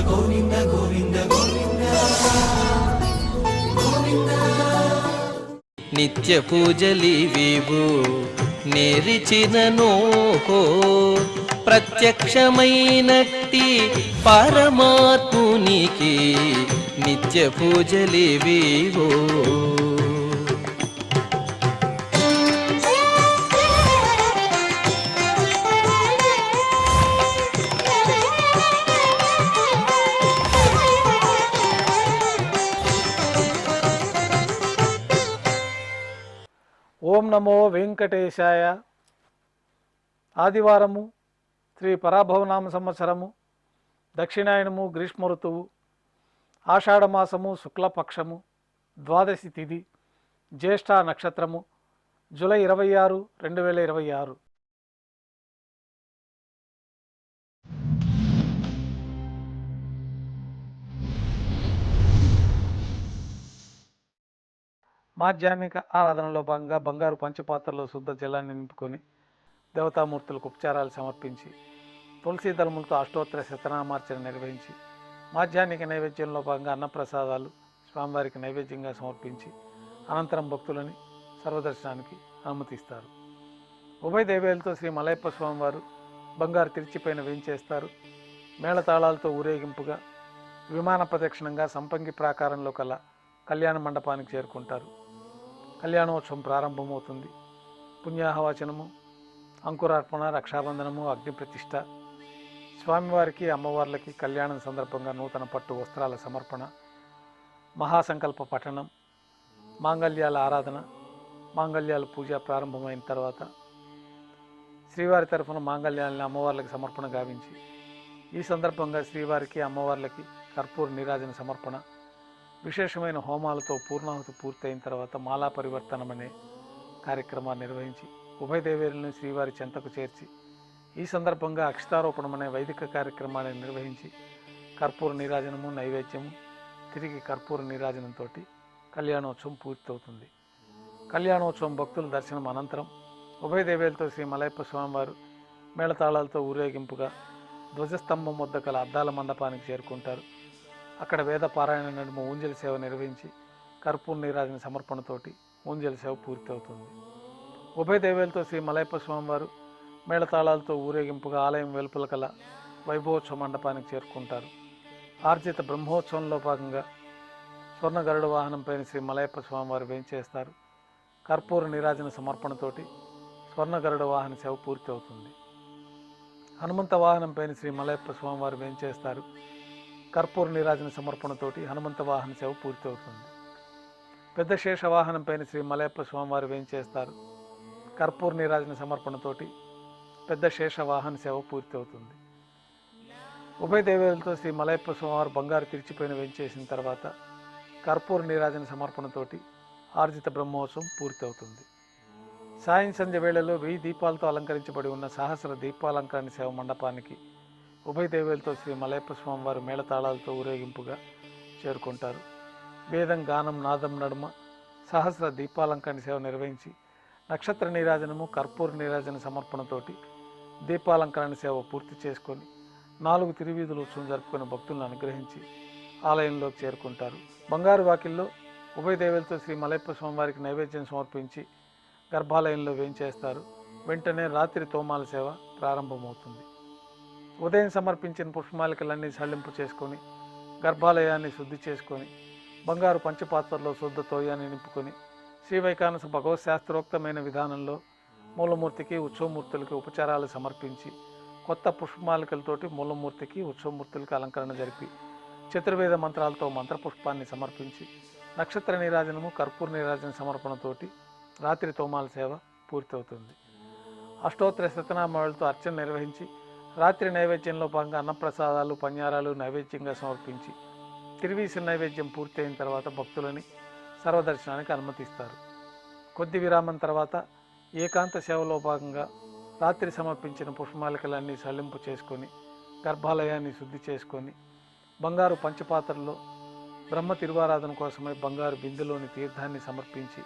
గోవింద గోవింద గోవింద గోవింద. నిత్య పూజలివివు నేరిచిననోహో ప్రత్యక్షమైనట్టి పరమాత్మునికి నిత్య పూజలివివో. ఓం నమో వెంకటేశాయ. ఆదివారము, శ్రీ పరాభవనామ సంవత్సరము, దక్షిణాయనము, గ్రీష్మ ఋతువు, ఆషాఢమాసము, శుక్లపక్షము, ద్వాదశి తిథి, జ్యేష్ఠ నక్షత్రము, జూలై 26, 2026. మాధ్యాహ్నిక ఆరాధనలో భాగంగా బంగారు పంచపాత్రలో శుద్ధ జలాన్ని నింపుకొని దేవతామూర్తులకు ఉపచారాలు సమర్పించి తులసీ దళములతో అష్టోత్తర శతనామార్చన నిర్వహించి మాధ్యాహ్నిక నైవేద్యంలో భాగంగా అన్నప్రసాదాలు స్వామివారికి నైవేద్యంగా సమర్పించి అనంతరం భక్తులని సర్వదర్శనానికి అనుమతిస్తారు. ఉభయ దేవేలతో శ్రీ మలయప్ప స్వామివారు బంగారు తిరిచిపైన వేయించేస్తారు. మేళతాళాలతో ఊరేగింపుగా విమాన ప్రదక్షిణంగా సంపంగి ప్రాకారంలో కల కళ్యాణ మండపానికి చేరుకుంటారు. కళ్యాణోత్సవం ప్రారంభమవుతుంది. పుణ్యాహవచనము, అంకురార్పణ, రక్షాబంధనము, అగ్నిప్రతిష్ఠ, స్వామివారికి అమ్మవార్లకి కళ్యాణం సందర్భంగా నూతన పట్టు వస్త్రాల సమర్పణ, మహాసంకల్ప పఠనం, మాంగళ్యాల ఆరాధన, మాంగళ్యాల పూజ ప్రారంభమైన తర్వాత శ్రీవారి తరఫున మాంగళ్యాలని అమ్మవార్లకి సమర్పణ గావించి ఈ సందర్భంగా శ్రీవారికి అమ్మవార్లకి కర్పూర నీరాజన సమర్పణ, విశేషమైన హోమాలతో పూర్ణాహుతి పూర్తయిన తర్వాత మాలా పరివర్తనం అనే కార్యక్రమాన్ని నిర్వహించి ఉభయ దేవేరులను శ్రీవారి చెంతకు చేర్చి ఈ సందర్భంగా అక్షతారోపణం అనే వైదిక కార్యక్రమాన్ని నిర్వహించి కర్పూర నీరాజనము, నైవేద్యము, తిరిగి కర్పూర నీరాజనంతో కళ్యాణోత్సవం పూర్తవుతుంది. కళ్యాణోత్సవం భక్తుల దర్శనం అనంతరం ఉభయ దేవేలతో శ్రీ మలయప్ప స్వామివారు మేళతాళాలతో ఊరేగింపుగా ధ్వజస్తంభం వద్ద కల అద్దాల మండపానికి చేరుకుంటారు. అక్కడ వేద పారాయణ నడుమ ఊంజలి సేవ నిర్వహించి కర్పూర నీరాజన సమర్పణతోటి ఊంజలి సేవ పూర్తవుతుంది. ఉభయ దేవేలతో శ్రీ మలయప్ప స్వామివారు మేళతాళాలతో ఊరేగింపుగా ఆలయం వెలుపల కల వైభవోత్సవ మండపానికి చేరుకుంటారు. ఆర్జిత బ్రహ్మోత్సవంలో భాగంగా స్వర్ణ గరుడ వాహనంపైన శ్రీ మలయప్ప స్వామివారు వేంచేస్తారు. కర్పూర నీరాజన సమర్పణతోటి స్వర్ణ గరుడ వాహన సేవ పూర్తి అవుతుంది. హనుమంత వాహనంపైన శ్రీ మలయప్ప స్వామివారు వేంచేస్తారు. కర్పూర నీరాజన సమర్పణతోటి హనుమంత వాహన సేవ పూర్తి అవుతుంది. పెద్ద శేష వాహనంపైన శ్రీ మలయప్ప స్వామివారు వేంచేస్తారు. కర్పూర నీరాజన సమర్పణతోటి పెద్ద శేష వాహన సేవ పూర్తి అవుతుంది. ఉభయ దేవేలతో శ్రీ మలయప్ప స్వామివారు బంగారు తిరిచిపైన వేంచేసిన తర్వాత కర్పూర నీరాజన సమర్పణతోటి ఆర్జిత బ్రహ్మోత్సవం పూర్తి అవుతుంది. సాయం సంధ్య వేళలో 1000 దీపాలతో అలంకరించబడి ఉన్న సహస్ర దీపాలంకరణ సేవ మండపానికి ఉభయ దేవేలతో శ్రీ మలయప్ప స్వామివారు మేళతాళాలతో ఊరేగింపుగా చేరుకుంటారు. వేదం, గానం, నాదం నడుమ సహస్ర దీపాలంకరణ సేవ నిర్వహించి నక్షత్ర నీరాజనము, కర్పూర నీరాజన సమర్పణతోటి దీపాలంకరణ సేవ పూర్తి చేసుకొని 4 తిరువీధులు ఉత్సవం జరుపుకుని భక్తులను అనుగ్రహించి ఆలయంలోకి చేరుకుంటారు. బంగారు వాకిల్లో ఉభయ దేవేలతో శ్రీ మలయప్ప స్వామివారికి నైవేద్యం సమర్పించి గర్భాలయంలో వేంచేస్తారు. వెంటనే రాత్రి తోమాల సేవ ప్రారంభమవుతుంది. ఉదయం సమర్పించిన పుష్పమాలికలన్నీ సళ్లింపు చేసుకొని గర్భాలయాన్ని శుద్ధి చేసుకొని బంగారు పంచపాత్రలో శుద్ధ తోయాన్ని నింపుకొని శ్రీ వైకానస భగవత్ శాస్త్రోక్తమైన విధానంలో మూలమూర్తికి, ఉత్సవమూర్తులకి ఉపచారాలు సమర్పించి కొత్త పుష్పమాలికలతోటి మూలమూర్తికి, ఉత్సవమూర్తులకి అలంకరణ జరిపి చతుర్వేద మంత్రాలతో మంత్రపుష్పాన్ని సమర్పించి నక్షత్ర నీరాజనము, కర్పూర నీరాజన సమర్పణతోటి రాత్రి తోమాల సేవ పూర్తవుతుంది. అష్టోత్తర శతనామాలతో అర్చన నిర్వహించి రాత్రి నైవేద్యంలో భాగంగా అన్నప్రసాదాలు, పన్యారాలు నైవేద్యంగా సమర్పించి తిరువీసి నైవేద్యం పూర్తయిన తర్వాత భక్తులని సర్వదర్శనానికి అనుమతిస్తారు. కొద్ది విరామం తర్వాత ఏకాంత సేవలో భాగంగా రాత్రి సమర్పించిన పుష్పమాలికలన్నీ సళ్లింపు చేసుకొని గర్భాలయాన్ని శుద్ధి చేసుకొని బంగారు పంచపాత్రలో బ్రహ్మ తిరువారాధన కోసమై బంగారు బిందెలోని తీర్థాన్ని సమర్పించి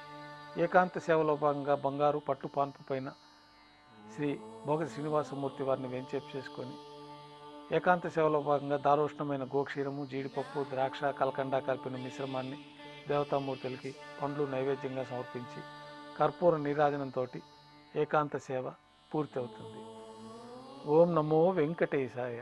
ఏకాంత సేవలో భాగంగా బంగారు పట్టు పాన్పు పైన శ్రీ భోగ శ్రీనివాసమూర్తి వారిని వేంచేపు చేసుకొని ఏకాంత సేవలో భాగంగా దారోష్ణమైన గోక్షీరము, జీడిపప్పు, ద్రాక్ష, కలకండ కలిపిన మిశ్రమాన్ని దేవతామూర్తులకి పండ్లు నైవేద్యంగా సమర్పించి కర్పూర నీరాజనంతో ఏకాంత సేవ పూర్తి అవుతుంది. ఓం నమో వెంకటేశాయ.